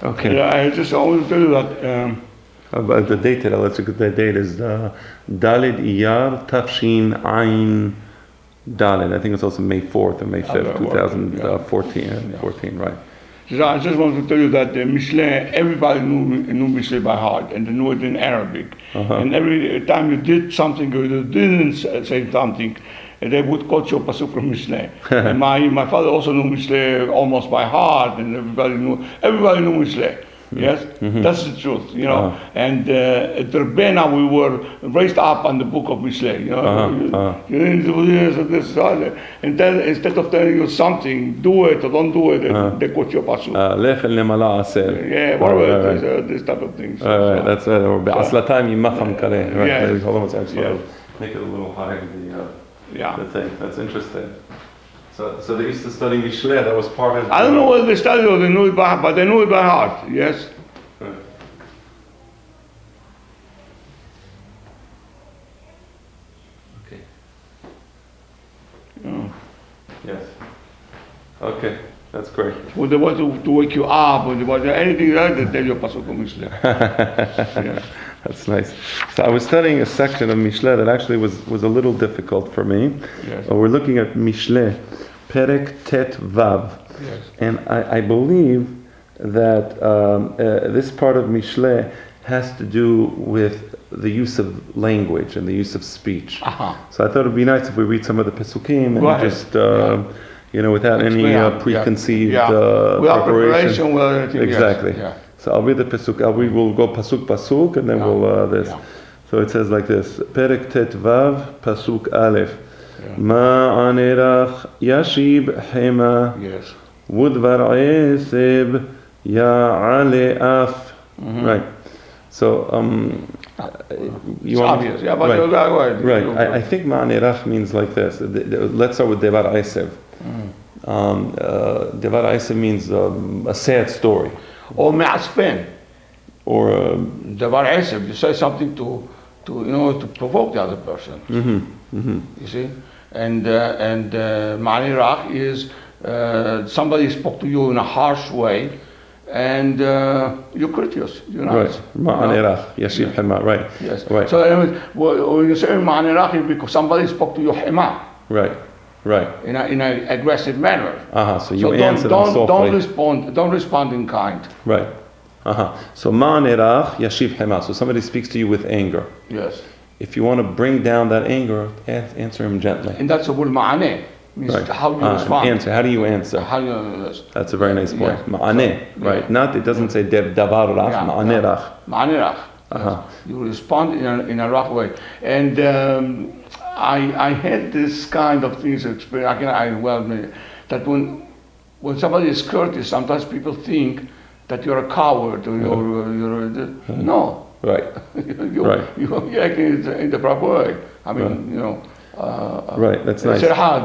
Okay. Yeah, I just want to tell you that. About the date, let's look at the date is Dalid Iyar Tafshin Ain Dalid. I think it's also May 4th or May 5th, 2014, right. So I just want to tell you that Mishle, everybody knew Mishle by heart, and they knew it in Arabic. And every time you did something or you didn't say something, they would quote you a pasuk from Mishle. And my father also knew Mishle almost by heart, and everybody knew Mishle. Yes, that's the truth, you know. And at Rebbeina, we were raised up on the book of Mishle, you know. You need to do this, and then instead of telling you something, do it or don't do it, they quote your pasuk. Yeah, whatever, this type of things. Right, that's right. Or be'aslatayim yimacham kareh. Right, hold on one second. Make it a little higher. The thing. That's interesting. So they used to study Mishle, that was part of... I don't know whether they studied or they knew it by heart, but they knew it by heart, yes? Right. Okay. Yes. Okay, that's great. When they want to wake you up, when they want anything like that, they tell you Pasuk of Mishle. That's nice. So I was studying a section of Mishle that actually was a little difficult for me. Yes. We're looking at Mishle. Perek Tet Vav. Yes. And I believe that this part of Mishle has to do with the use of language and the use of speech. So I thought it'd be nice if we read some of the Pesukim and just, you know, without any preconceived preparation. Exactly. So I'll read the Pesuk. We'll go Pasuk, and then we'll this. So it says like this: Perek Tet Vav, Pasuk Aleph. Ma anirach yashib hema wudvar eseb ya'ale af. Right. So you want obvious. Yeah, but right. I think ma anirach means like this. Let's start with devar esev. Devar esev means a sad story. Or me'aspen. Or devar esev. You say something to provoke the other person. You see. And Ma'anirach is somebody spoke to you in a harsh way, and you're courteous. You're nice. Right. Ma'anirach, yashib hema. Right. Yes. Right. So when you say Ma'anirach, it's because somebody spoke to you hema. Right. Right. In an aggressive manner. So you answer them softly. Don't respond in kind. Right. So Ma'anirach, yashib hema. So somebody speaks to you with anger. Yes. If you want to bring down that anger, answer him gently. And that's the word ma'aneh. Means how you respond. Answer. How do you answer? That's a very nice point. Ma'aneh. Right. Not, it doesn't say davar rach. Ma'aneh rach. You respond in a rough way. And I had this kind of things experience. That when somebody is courteous, sometimes people think that you're a coward or you're no. Right. You're acting in the proper way. I mean, right. That's nice. There are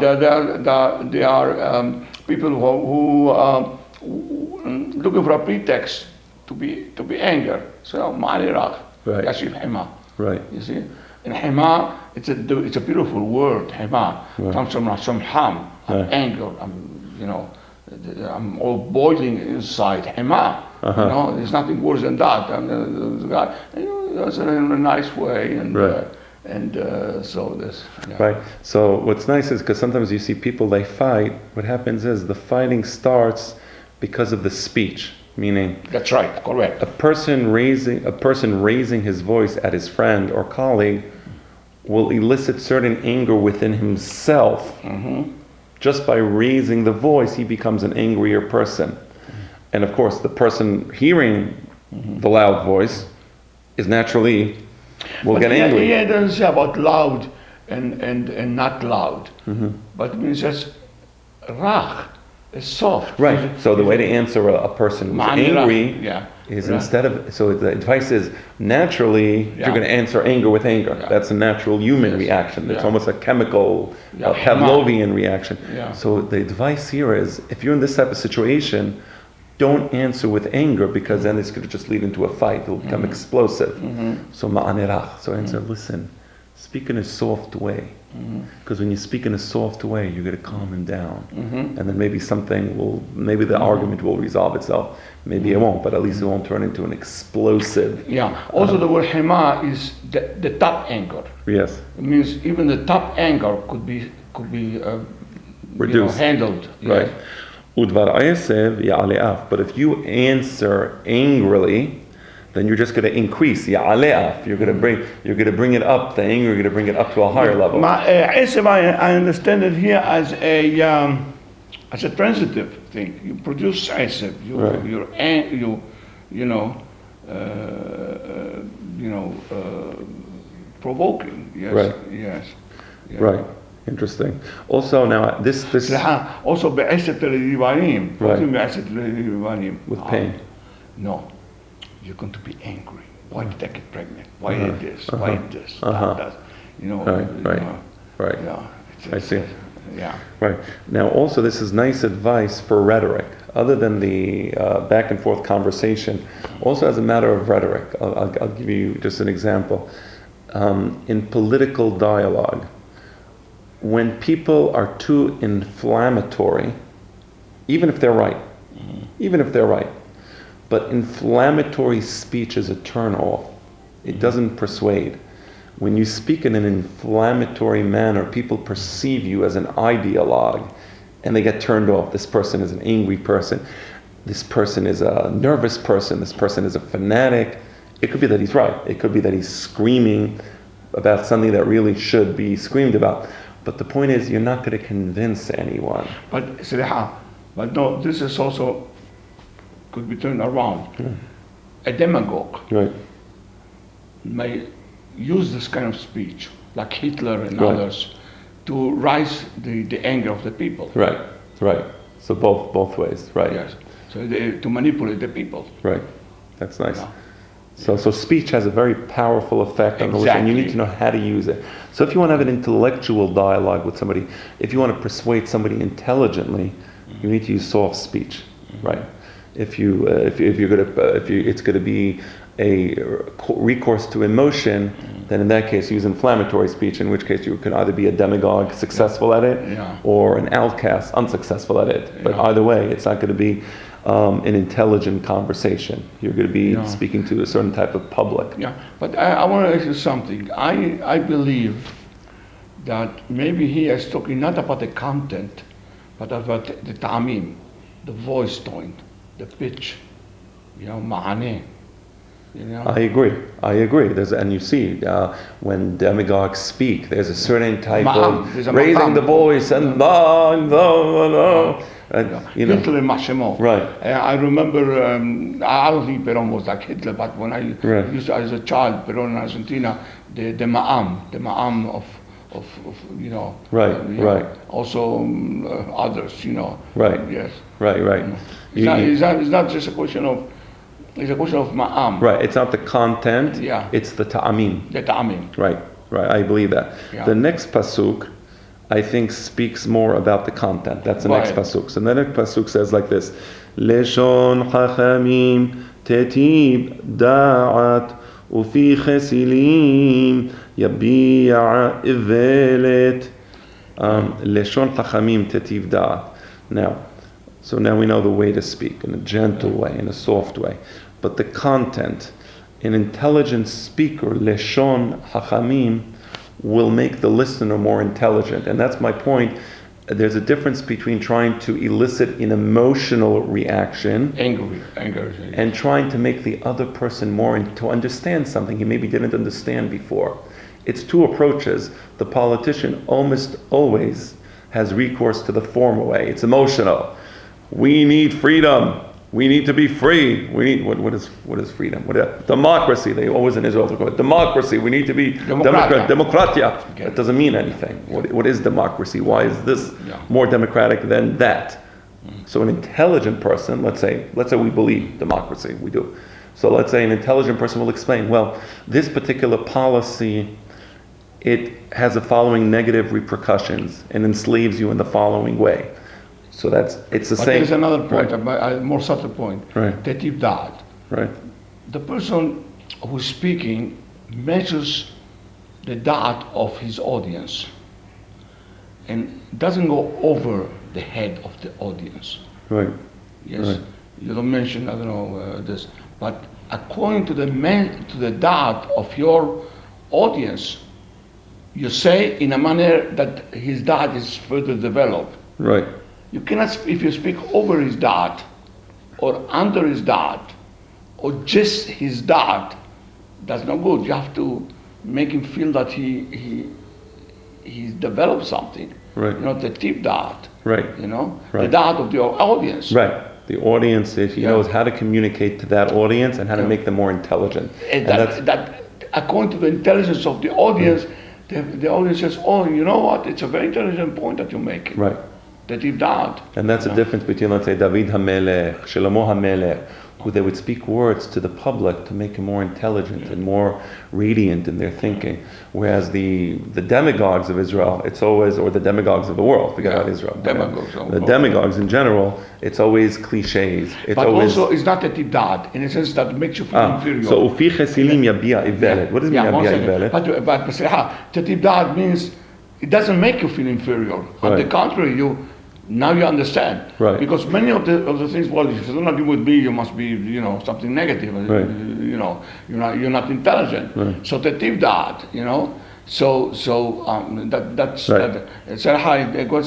people who looking for a pretext to be angry. So Ma'anirach, Yashib Hema. Right. You see, and Hema, it's a beautiful word. Hema comes from ham. I'm anger. I'm all boiling inside. Hema. There's nothing worse than that. That's in a nice way, and so this. Right. So what's nice is because sometimes you see people they fight. What happens is the fighting starts because of the speech. Meaning. That's right. Correct. A person raising his voice at his friend or colleague will elicit certain anger within himself. Just by raising the voice, he becomes an angrier person. And of course, the person hearing the loud voice is naturally will get angry. Yeah, it doesn't say about loud and not loud, but it means just rach, it's soft. Right. So the way to answer a person who's angry is instead of the advice is naturally you're going to answer anger with anger. That's a natural human reaction. It's almost a chemical Pavlovian reaction. So the advice here is if you're in this type of situation, don't answer with anger because then it's going to just lead into a fight. It'll become explosive. So ma'anirach. So answer, listen, speak in a soft way. Because when you speak in a soft way, you're going to calm him down. And then maybe maybe the argument will resolve itself. Maybe it won't, but at least it won't turn into an explosive. Yeah. Also, the word hema is the top anger. Yes. It means even the top anger could be reduced, handled. Right. Udvar ayesev ya'ale'af. But if you answer angrily, then you're just going to increase ya'ale'af. You're going to bring it up. The anger, you're going to bring it up to a higher level. I understand it here as a transitive thing. You produce asev. Provoking. Yes. Right. Yes. Yeah. Right. Interesting. Also, now this. Also, be'aset l'divarim. Right. With pain. No. You're going to be angry. Why did I get pregnant? Why did this? Why did this? That. Right. Yeah. I see. Yeah. Right. Now, also, this is nice advice for rhetoric. Other than the back and forth conversation, also as a matter of rhetoric. I'll give you just an example. In political dialogue, when people are too inflammatory, even if they're right, but inflammatory speech is a turn-off. It doesn't persuade. When you speak in an inflammatory manner, people perceive you as an ideologue, and they get turned off. This person is an angry person. This person is a nervous person. This person is a fanatic. It could be that he's right. It could be that he's screaming about something that really should be screamed about. But the point is, you're not going to convince anyone. But no, this is also could be turned around. A demagogue may use this kind of speech, like Hitler and others, to rise the anger of the people. Right. So both ways, right? Yes. So to manipulate the people. Right. That's nice. Yeah. So speech has a very powerful effect on the listener, and you need to know how to use it. So if you want to have an intellectual dialogue with somebody, if you want to persuade somebody intelligently, you need to use soft speech, right? If it's going to be a recourse to emotion, then in that case use inflammatory speech, in which case you can either be a demagogue successful at it or an outcast unsuccessful at it. But either way, it's not going to be an intelligent conversation. You're going to be speaking to a certain type of public. Yeah, but I want to ask you something. I believe that maybe he is talking not about the content, but about the ta'amim, the voice tone, the pitch, ma'aneh. I agree. And you see, when demagogues speak, there's a certain type of raising the voice and Hitler Mashemo. Right. I remember, I don't think Perón was like Hitler, but when I used to, as a child, Perón in Argentina, the ma'am of Right. Also others, Right. Yes. Right. It's not just a question of. It's a question of ma'am. Right. It's not the content. Yeah. It's the ta'amim. The ta'amim. Right. I believe that. Yeah. The next pasuk, I think, speaks more about the content. That's the next pasuk. So the next pasuk says like this: Leshon chachamim tetib da'at ufi chesilim yabi'a ivelet. Leshon chachamim tetib da'at. Now we know the way to speak, in a gentle way, in a soft way. But the content, an intelligent speaker, leshon hachamim, will make the listener more intelligent. And that's my point. There's a difference between trying to elicit an emotional reaction, anger, and trying to make the other person more to understand something he maybe didn't understand before. It's two approaches. The politician almost always has recourse to the former way. It's emotional. We need freedom. We need to be free. We need what is freedom? Democracy. They always in Israel talk about democracy. We need to be democratia. That doesn't mean anything. What is democracy? Why is this more democratic than that? So an intelligent person, let's say we believe democracy. We do. So let's say an intelligent person will explain, well, this particular policy, it has the following negative repercussions and enslaves you in the following way. So it's the same. There's another point, a more subtle point. Right. Tetib da'at. Right. The person who's speaking measures the dot of his audience, and doesn't go over the head of the audience. Right. Yes. Right. You don't mention, I don't know, this, but according to the dot of your audience, you say in a manner that his dot is further developed. Right. You cannot, if you speak over his dot, or under his dot, or just his dot, that's not good. You have to make him feel that he's developed something. Right. You know, the tip dot. Right. You know, Right. the dot of your audience. Right. The audience, if he knows how to communicate to that audience and how to make them more intelligent. And that according to the intelligence of the audience, the audience says, oh, you know what? It's a very intelligent point that you're making. Right. The deep dot. And that's the difference between, let's say, David HaMelech, Shlomo HaMelech, who they would speak words to the public to make him more intelligent and more radiant in their thinking. Whereas the demagogues of Israel, it's always, or the demagogues of the world, forget about Israel. The demagogues in general, it's always cliches. It's but always, also, it's not a deep dot, in a sense that makes you feel inferior. So, Ufi Chesilim Yabia Ivelet. What does it mean, Yabia Ivelet? But the deep dot means it doesn't make you feel inferior. On the contrary, now you understand. Right. Because many of the things, well, if you don't agree with me, you must be, something negative. Right. You're not intelligent. Right. So the deep dot, that's right.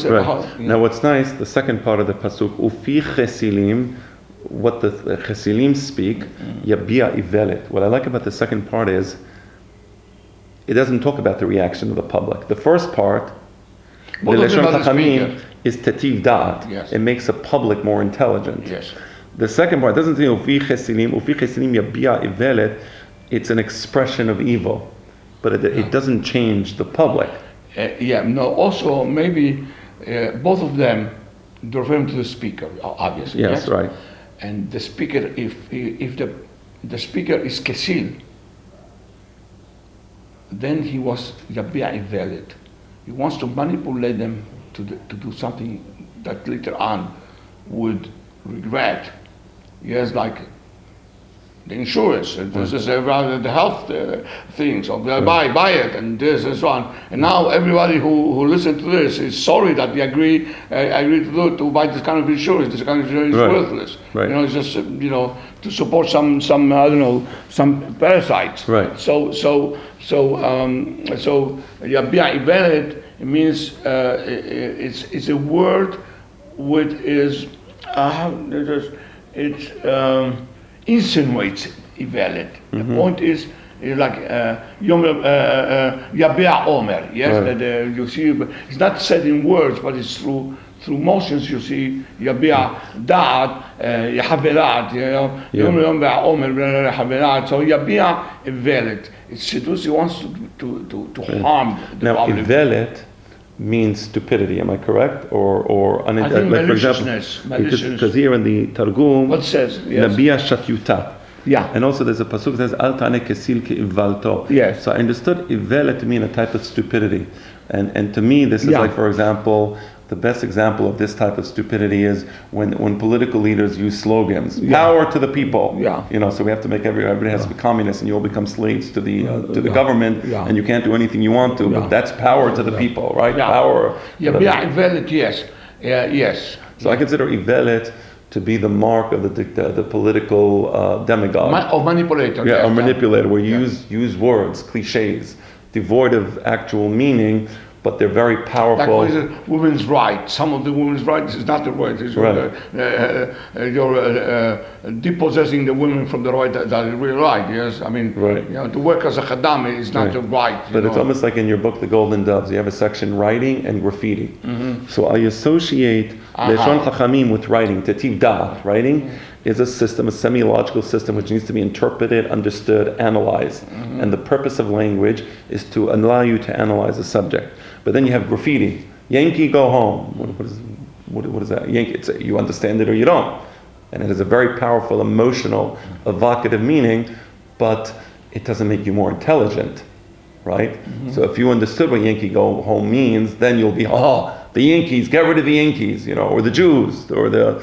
Right. Now what's nice, the second part of the pasuk, Ufi Chesilim, what the Chesilim speak, Yabia Ivelet. What I like about the second part is, it doesn't talk about the reaction of the public. The first part, the Leshon Chachamim, is tetiv da'at. Yes. It makes a public more intelligent. Yes. The second part doesn't say Ufi Chesilim Yabia Ivelet. It's an expression of evil, but it doesn't change the public. Also maybe both of them referring to the speaker, obviously. Yes, right. And the speaker, if the speaker is kesil, then he was Yabia Ivelet. He wants to manipulate them to do something that later on would regret. Yes, like the insurance, this is the health things, or buy it, and this and so on. And now everybody who listens to this is sorry that they agree to buy this kind of insurance. This kind of insurance is worthless. Right. It's just to support some I don't know, some parasites. Right. So Yabia Ivelet, it means it's a word which is insinuates Ivelet. The point is like Yabia Omer. Yes, right. that you see, it's not said in words, but it's through motions. You see Yabia Da'at, Yahavelat, Yabia Omer, Yahavelat. So Yabia Ivelet. It's seduce. He wants to harm the public. Now Ivelet means stupidity. Am I correct? Or I think like for example, because here in the Targum, what says? Yes. Nabia Shatyuta. Yeah. And also there's a pasuk that says Al Tane Kesil Ke'ivalto. Yes. So I understood Ivelet to mean a type of stupidity. And to me this is like, for example, the best example of this type of stupidity is when political leaders use slogans. Power to the people. Yeah. So we have to make everybody has to be communist, and you all become slaves to the government, and you can't do anything you want to. But that's power to the people, right? Power. Ivelet, yes. Yes. So I consider Ivelet to be the mark of the political demagogue. Or manipulator. Or manipulator, where you use words, cliches, devoid of actual meaning, but they're very powerful. Like women's rights. Some of the women's rights is not the right. It's you're depossessing the women from the right that is really right. Yes, I mean, to work as a Khaddam is not the right. But it's almost like in your book, The Golden Doves, you have a section writing and graffiti. So I associate Leshon Chachamim with writing. Tetiv Da'at, writing is a system, a semiological system which needs to be interpreted, understood, analyzed. And the purpose of language is to allow you to analyze a subject. But then you have graffiti. Yankee, go home. What is that? Yankee, you understand it or you don't. And it has a very powerful, emotional, evocative meaning, but it doesn't make you more intelligent, right? So if you understood what Yankee go home means, then you'll be, the Yankees, get rid of the Yankees, or the Jews, or the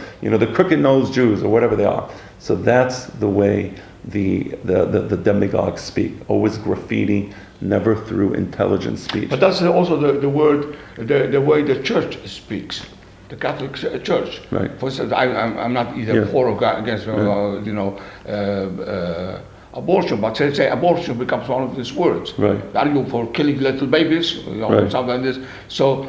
crooked-nosed Jews, or whatever they are. So that's the way the demagogues speak. Always graffiti, never through intelligent speech. But that's also the word, the way the church speaks, the Catholic Church. Right. For instance, I'm not either for or against, abortion, but say abortion becomes one of these words. Right. Are you for killing little babies? Right. Something like this. So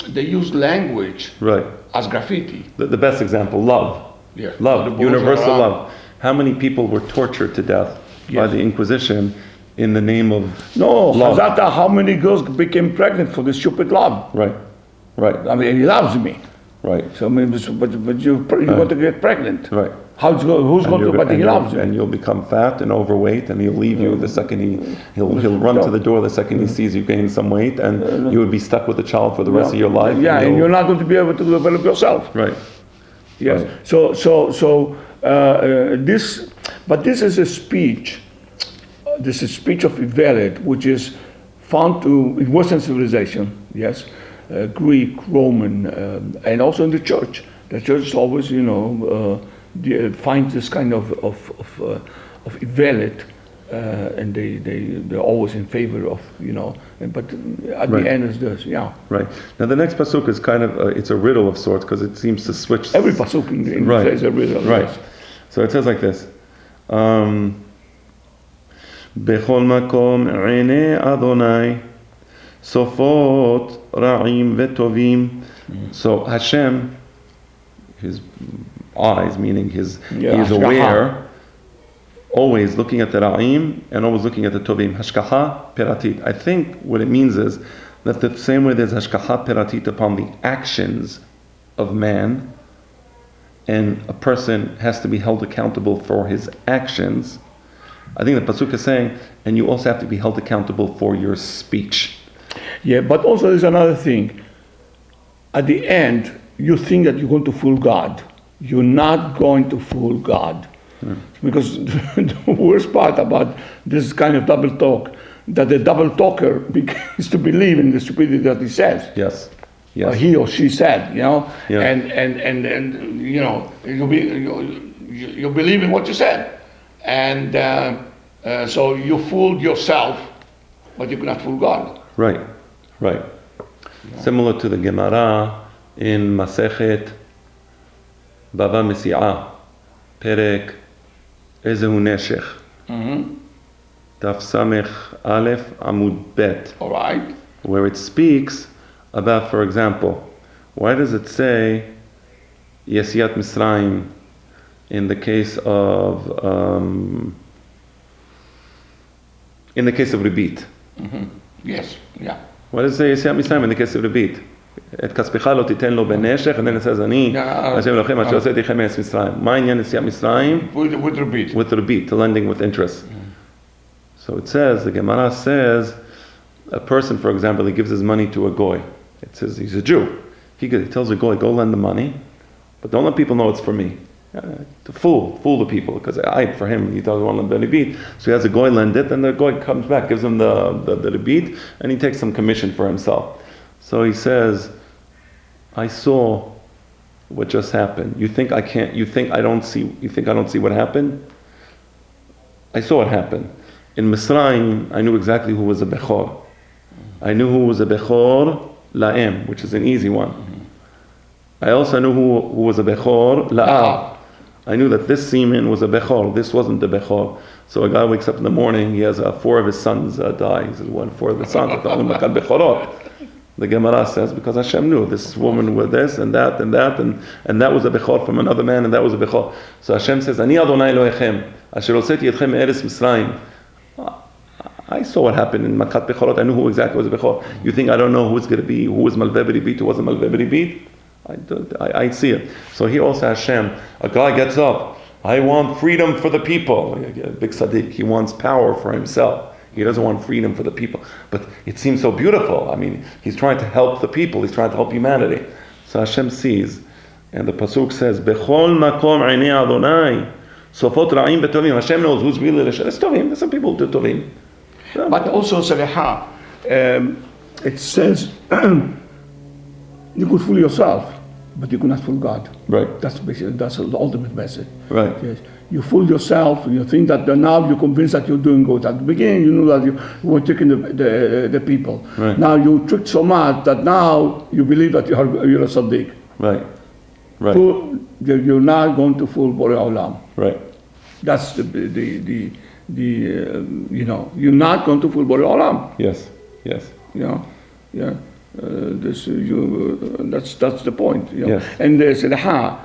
they use language Right. as graffiti. The best example, love. Yeah. Love, universal love. How many people were tortured to death by the Inquisition in the name of love? Hazata, how many girls became pregnant for this stupid love? Right. Right. I mean, he loves me. Right. So, I mean, but you want to get pregnant. Right. Who's going to? But he loves you. And you'll become fat and overweight, and he'll leave you the second he'll run to the door the second he sees you gain some weight, and you would be stuck with the child for the rest of your life. Yeah, and you're not going to be able to develop yourself. Right. Yes. Right. So this is a speech. This is a speech of Ivelet, which is found in Western civilization. Yes, Greek, Roman, and also in the church. The church always, finds this kind of Ivelet, and they're always in favor of, but at the end is this, Right. Now the next pasuk is kind of, it's a riddle of sorts, because it seems to switch. Every pasuk in right. says a riddle. Right. Yes. So it says like this. בכל מקום עיני אדוני סופות רעים וטובים. So Hashem, his eyes, meaning he is aware, always looking at the ra'im and always looking at the tovim. Hashkaha peratit. I think what it means is that the same way there's hashkaha peratit upon the actions of man, and a person has to be held accountable for his actions, I think the pasuk is saying, and you also have to be held accountable for your speech. Yeah, but also there's another thing. At the end, you think that you're going to fool God. You're not going to fool God. Because the worst part about this kind of double talk, that the double talker begins to believe in the stupidity that he says. Yes. Yes. He or she said, Yeah. and you believe in what you said. And so you fooled yourself, but you cannot fool God. Right. Yeah. Similar to the Gemara in Masechet Bava Mesi'ah, Perek Ezehu Neshech, Daf Samech Aleph Amud Bet. All right. Where it speaks about, for example, why does it say Yesiat Misraim in the case of Ribit? Yes. Yeah. Why does it say Yesiat Misraim in the case of Ribit? את כספך לא תיתן לו בנשך, and then it says, אני, השם אלוהיכם, אשר הוצאתי לכם מארץ מצרים. מה העניין נשיאת מצרים? With Ribit. With Ribit, the lending with interest. So it says, the Gemara says, a person, for example, he gives his money to a goy. It says he's a Jew. He tells a goy, go lend the money, but don't let people know it's for me. To fool the people, because for him, he doesn't want the Ribit. So he has a goy lend it, and the goy comes back, gives him the Ribit, and he takes some commission for himself. So he says, I saw what just happened. You think I don't see what happened? I saw what happened. In Misraim, I knew exactly who was a Bechor. I knew who was a Bechor La'em, which is an easy one. I also knew who was a Bechor La'ab. I knew that this semen was a Bechor, this wasn't the Bechor. So a guy wakes up in the morning, he has 4 of his sons die. He says, 4 of the sons, the Gemara says, because Hashem knew this woman with this and that, and that was a Bechor from another man, and that was a Bechor. So Hashem says, Ani Adonai Elohechem, asher hoseti etchem me'eretz Misraim. I saw what happened in Makat Bechorot. I knew who exactly was a Bechor. You think I don't know who it's going to be, who was Malveh Ribit, who wasn't Malveh Ribit? I see it. So here also Hashem, a guy gets up, I want freedom for the people. Big tzaddik, he wants power for himself. He doesn't want freedom for the people. But it seems so beautiful. I mean, he's trying to help the people. He's trying to help humanity. So Hashem sees, and the pasuk says, "Bechol makom einei Adonai, sofot ra'im betovim." Hashem knows who's really the It's tovim. There's some people who do tovim. But also, Saliha, it says, you could fool yourself, but you cannot fool God. Right. That's the ultimate message. Right. Yes. you fool yourself, you think that now you're convinced that you're doing good. At the beginning, you knew that you were tricking the people. Right. Now you tricked so much that now you believe that you're a Sadiq. Right. Right. You're not going to fool Borei Olam. Right. That's you're not going to fool Borei Olam. Yes. Yes. That's the point. Yes. And the Sadaha,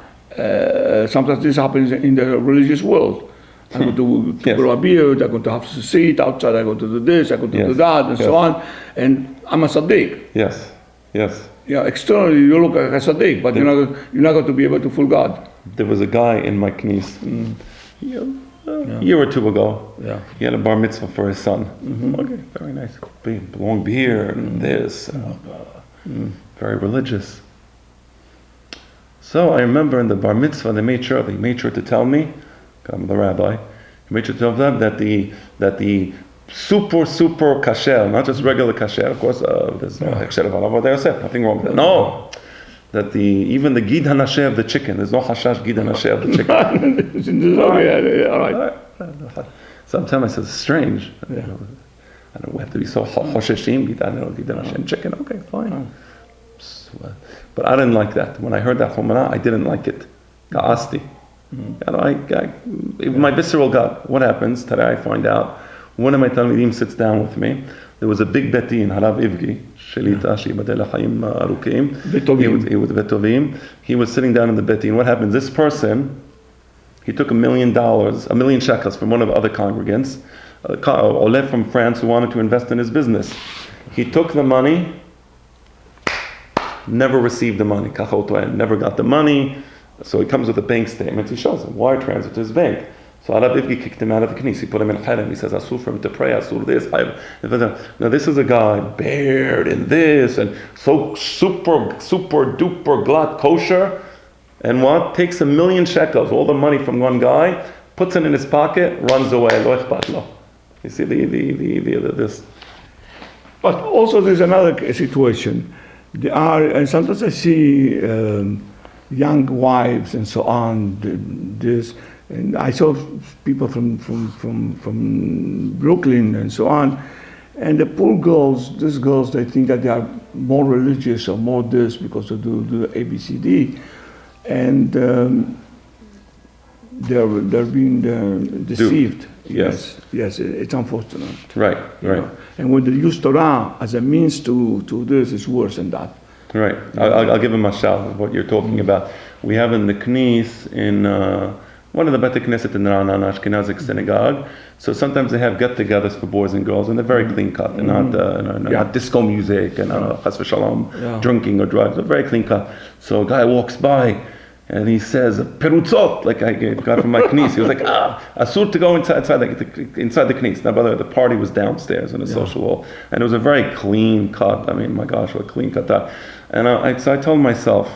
sometimes this happens in the religious world. I'm going to grow a beard, I'm going to have to sit outside, I'm going to do this, I'm going to do that, and so on. And I'm a Sadiq. Yes. Yes. Externally you look like a Sadiq, but you're not going to be able to fool God. There was a guy in my knis, a year or two ago. Yeah. He had a bar mitzvah for his son. Okay, very nice. Big, long beard and this. Very religious. So I remember in the bar mitzvah, they made sure to tell me, I'm the rabbi, he made sure to tell them that the super kasher, not just regular kasher, of course, there's kasher of Allah, they said, nothing wrong with that. No, that even the gid hanasheh of the chicken, there's no hashash gid hanasheh of the chicken. All right. Sometimes I said, it's strange. I don't know, we have to be so hosheshim, gid hanasheh chicken, okay, fine. But I didn't like that. When I heard that chumrah, I didn't like it. Ka'asti. My visceral gut. What happens? Today I find out, one of my talmidim sits down with me. There was a big betin, Harav Ivgi, Shelita, Shibadeh L'chaim Arukim. He was Betovim. He was sitting down in the betin. What happens? This person, he took $1 million shekels from one of the other congregants, Oleh from France, who wanted to invest in his business. He took the money, never received the money. Never got the money. So he comes with a bank statement. He shows him wire transfer to his bank. So Harav Ivgi kicked him out of the knis. He put him in harem. He says, "Asur for him to pray. Asur this." Now this is a guy bared in this and so super duper glatt kosher, and what takes $1 million shekels, all the money from one guy, puts it in his pocket, runs away. Lo echpat lo. You see this. But also there's another situation. And sometimes I see young wives and so on. And I saw people from Brooklyn and so on. And the poor girls, these girls, they think that they are more religious or more this because they do the ABCD, and they're being deceived. Yes, it's unfortunate. Right. And when they use Torah as a means to this, it's worse than that. Right. I'll give a mashal of what you're talking about. We have in the knis in one of the Beit Knesset in Ra'anana, Ashkenazic synagogue. So sometimes they have get-togethers for boys and girls, and they're very clean cut. They're not disco music and chas v'shalom, drinking or drugs. They're very clean cut. So a guy walks by and he says, "Perutzot," like I got from my knis. He was like, asur to go inside the knis. Now, by the way, the party was downstairs in a social hall, and it was a very clean cut. I mean, my gosh, what a clean cut that. And so I told myself,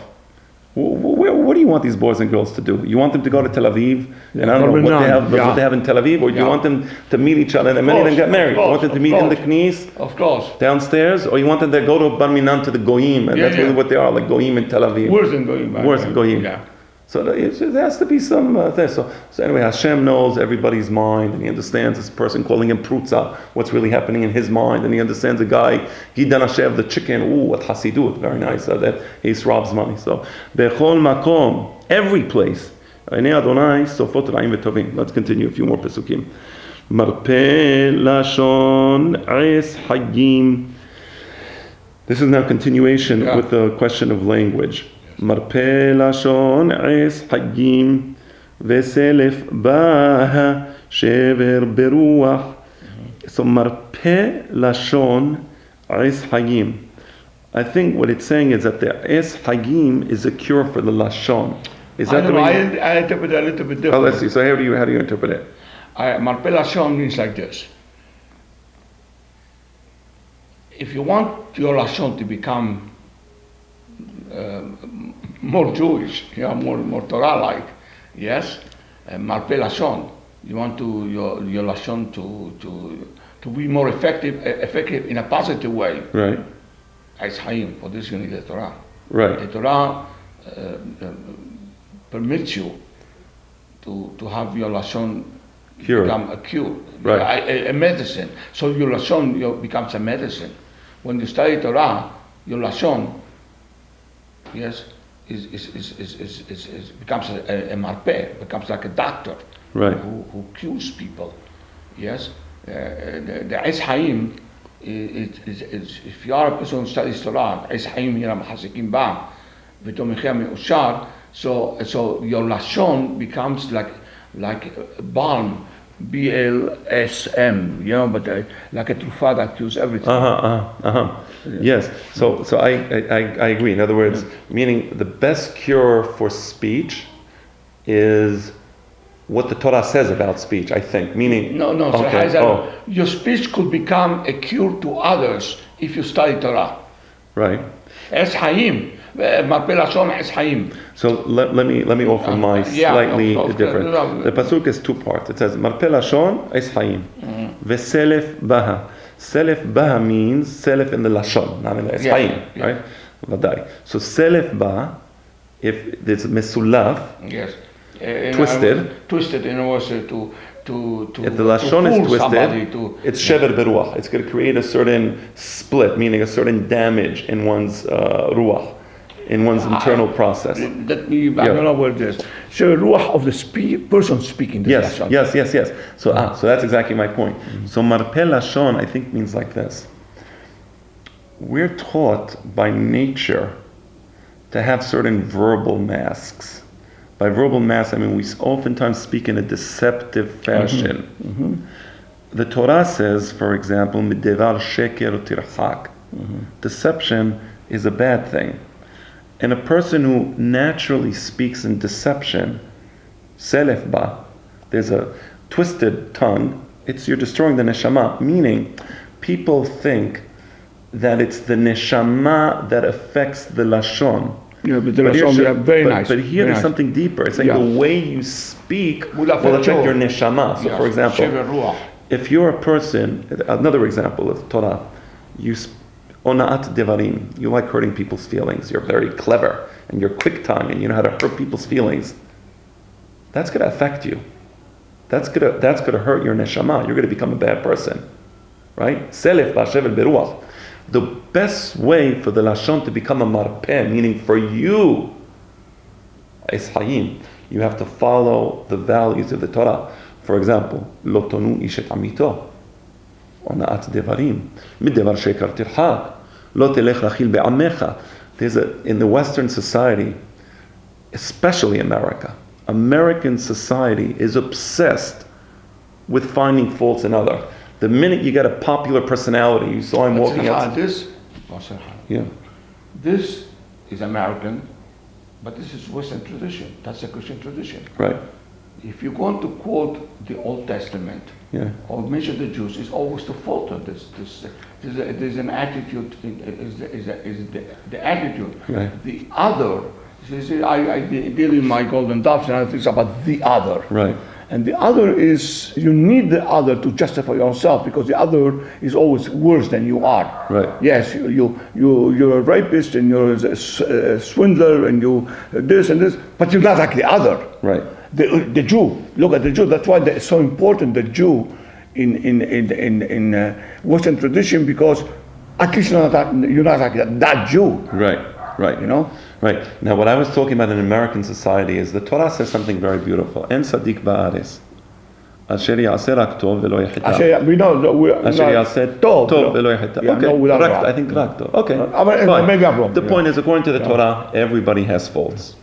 what do you want these boys and girls to do? You want them to go to Tel Aviv, and I don't know what they have in Tel Aviv, or do you want them to meet each other, and many of them get married? You want them to meet in the knis, of course, downstairs, or you want them to go to Bar Minan to the Goyim, and that's really what they are, like Goyim in Tel Aviv. Worse than Goyim. Worse than Goyim. Yeah. So there has to be some thing. So anyway, Hashem knows everybody's mind, and He understands this person calling him Prutza, what's really happening in his mind, and He understands the guy, Gidan Hashem, the chicken, what Hasidut, very nice, that he robs money. So, Bechol Makom, every place, Einei Adonai, Sofot Ra'im V'Tovim. Let's continue a few more pesukim. Marpe Lashon Es Hagim. This is now continuation with the question of language. מרפא לשון עש חגים וסלף בה שבר ברוח. So מרפא לשון עש חגים. I think what it's saying is that the עש חגim is a cure for the lashon. Is that the way? I interpret it a little bit different. Oh, let's see. So how do you interpret it? מרפא לשון means like this. If you want your lashon to become more Jewish, more Torah-like, yes, marpe lashon. You want your lashon to be more effective in a positive way. Right. As Hayim, for this you need the Torah. Right. The Torah permits you to have your lashon Cure. become a cure, Right. a medicine. So your lashon becomes a medicine. When you study Torah, your lashon, yes, is becomes a marpeh, becomes like a doctor, Right. who cures people. Yes, the Eis Haim is if you are a person who studies Torah, Eis Haim here מחזיקים בה, ותומכיה מאושר, so your lashon becomes like balm, BLSM, you know, but like a trufa that cures everything. Yes. So I agree. In other words, meaning the best cure for speech is what the Torah says about speech, I think. Meaning No. Okay. So your speech could become a cure to others if you study Torah. Right. Es Haim, Marpeh Lashon Es Haim. So let me offer my slightly different. The pasuk is two parts. It says Marpeh Lashon Es Haim, Veselef Baha. Selef Baha means selef in the Lashon, not in the Es Haim, right? Vadai. So Selef Baha, if it's mesulaf, yes, twisted in order to if the lashon is twisted, it's shever beruach. It's going to create a certain split, meaning a certain damage in one's ruach, in one's internal process. I don't know what it is. So ruach of the person speaking. Yes. So that's exactly my point. So marpeh lashon, I think, means like this. We're taught by nature to have certain verbal masks. By verbal mask, I mean we oftentimes speak in a deceptive fashion. The Torah says, for example, "Midevar sheker tirchak." Deception is a bad thing, and a person who naturally speaks in deception, selef ba, there's a twisted tongue. You're destroying the neshama. Meaning, people think that it's the neshama that affects the lashon. Yeah, but very nice. But here there's something deeper. It's like the way you speak will affect your neshama. So, for example, if you're a person, another example of Torah, you ona'at devarim, you like hurting people's feelings. You're very clever and you're quick tongue and you know how to hurt people's feelings. That's going to affect you. That's going to hurt your neshama. You're going to become a bad person, right? Selef ba'shevel beruach. The best way for the lashon to become a marpeh, meaning for you, Eis Haim, you have to follow the values of the Torah. For example, lo tonu ish et amito, ona'at devarim, midevar shekar tirchak, lo telech lachil be'amecha. In the Western society, especially American society is obsessed with finding faults in others. The minute you get a popular personality, you saw him walking out. This is American, but this is Western tradition. That's a Christian tradition. Right. If you're going to quote the Old Testament or mention the Jews, it's always to falter. There's an attitude. The attitude. Right. The other. I deal in my golden doves, and I think about the other. Right. And the other is, you need the other to justify yourself, because the other is always worse than you are. Right. Yes, you're a rapist and you're a swindler and you this and this, but you're not like the other. Right. The Jew, look at the Jew. That's why it's so important, the Jew in Western tradition, because at least you're not like that Jew. Right. You know. Right. Now, what I was talking about in American society is the Torah says something very beautiful. En tzaddik ba'aretz, asher ya'aseh rak tov velo yechita. Asher ya'aseh tov velo yechita. Okay. I think rak tov. Okay. Maybe I'm wrong. The point is, according to the Torah, everybody has faults.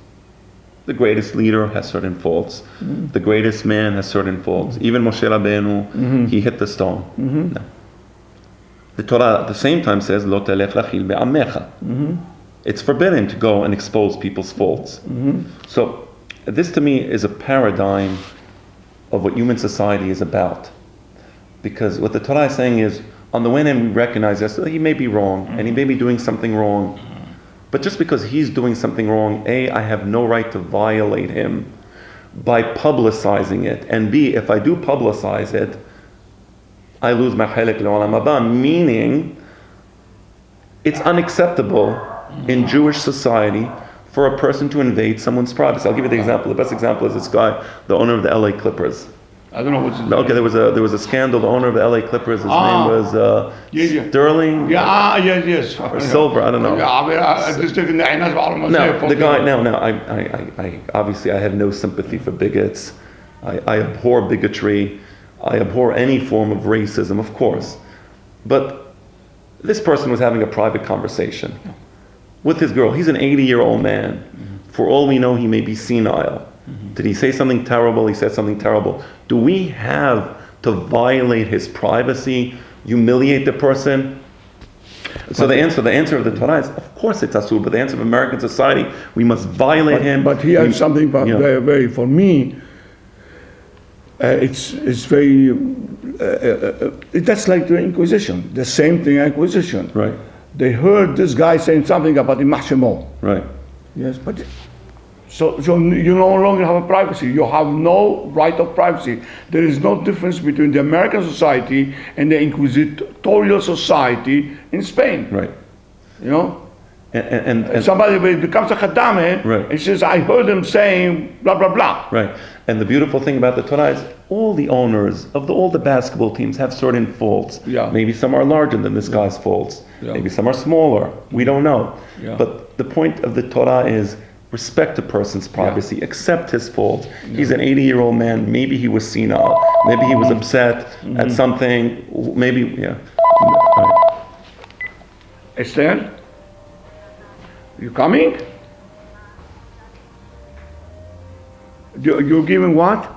The greatest leader has certain faults. The greatest man has certain faults. Even Moshe Rabbeinu, he hit the stone. No. The Torah at the same time says, Lo telech lachil be'amecha. It's forbidden to go and expose people's faults. So this to me is a paradigm of what human society is about. Because what the Torah is saying is, on the one hand we recognize that he may be wrong, and he may be doing something wrong, but just because he's doing something wrong, A, I have no right to violate him by publicizing it, and B, if I do publicize it, I lose my chelek le'olam haba, meaning it's unacceptable in Jewish society for a person to invade someone's privacy. I'll give you the example. The best example is this guy, the owner of the LA Clippers. I don't know what's his Okay, name. there was a scandal. The owner of the LA Clippers, his name was Sterling. Yes. Or Silver, I don't know. No, the guy. No. I obviously I have no sympathy for bigots. I abhor bigotry. I abhor any form of racism, of course. But this person was having a private conversation with his girl. He's an 80-year-old man. For all we know, he may be senile. Did he say something terrible? He said something terrible. Do we have to violate his privacy, humiliate the person? So the answer of the Torah is, of course it's asur, but the answer of American society, we must violate him. But he has something very, very, for me, it's very, that's like the Inquisition, the same thing, Inquisition. Right. They heard this guy saying something about the Mashemo. Right. Yes, but so you no longer have a privacy. You have no right of privacy. There is no difference between the American society and the inquisitorial society in Spain. Right. You know? And somebody becomes a Khaddam, right. and says, I heard him saying blah, blah, blah. Right. And the beautiful thing about the Torah is all the owners of all the basketball teams have certain faults. Yeah. Maybe some are larger than this guy's faults. Yeah. Maybe some are smaller. We don't know. Yeah. But the point of the Torah is respect a person's privacy, accept his faults. He's an 80-year-old man. Maybe he was senile. Maybe he was upset at something. Maybe, Right. Esther? You coming? You're giving what?